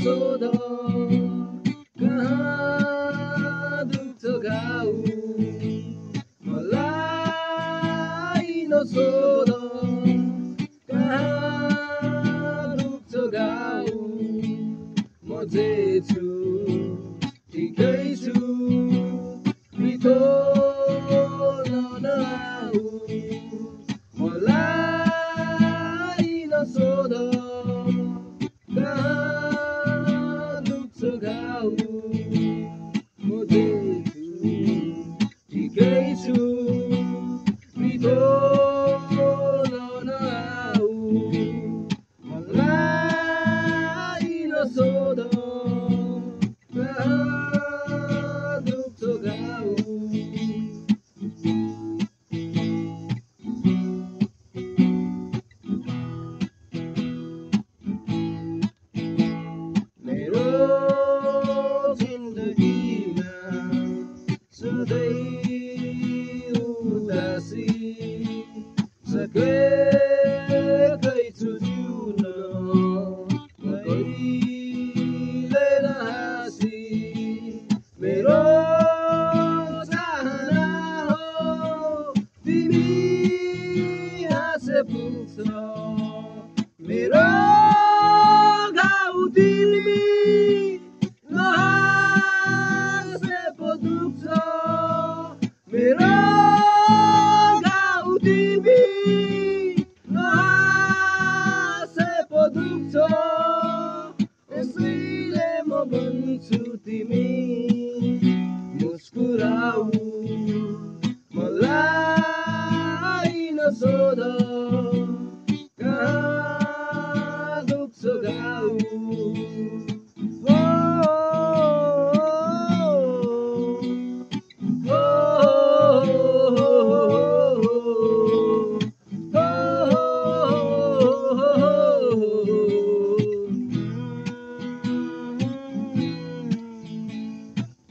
सोध कहाँ दुख्छ घाउ मलाई नसोध कहाँ दुख्छ घाउ म जे छु ठिकै छु मिठो नआऊ मलाई नसोध कहाँ दुख्छ घाउ म जे छु ठिकै छु मिठो नआऊ मलाई नसोध कहाँ दुख्छ घाउ मेरो जिन्दगीमा सधैँ उदासी सकेकै छु जिउन कहिले नहाँसी मेरो चाहना हो तिमी हाँसे पुग्छ मेरो घाउ तिमी नहाँसे पो दुख्छ मेरो घाउ तिमी नहाँसे पो दुख्छ यसैले म भन्छु तिमी मुस्कुराऊ मलाई नसोध कहाँ दुख्छ घाउ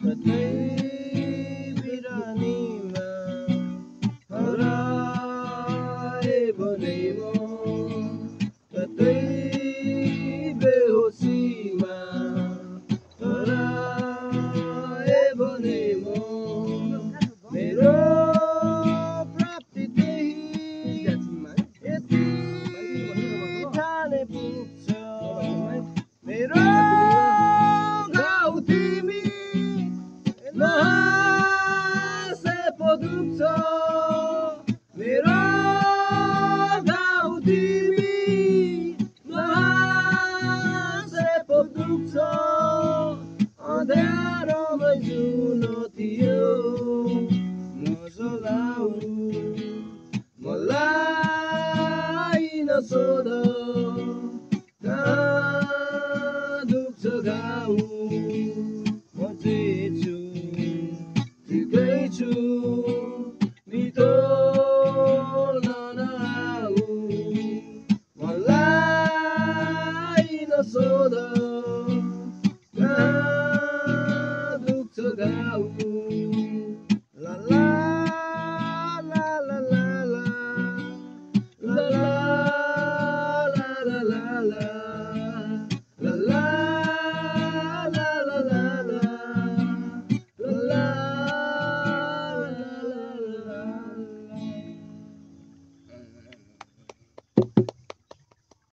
कतै बिरानीमा हराए भने म कतै बेहोसीमा हराए भने म मेरो प्राप्ति त्यही यति ठाने पुग्छ मेरो घाउ तिमी नहाँसे पो दुख्छ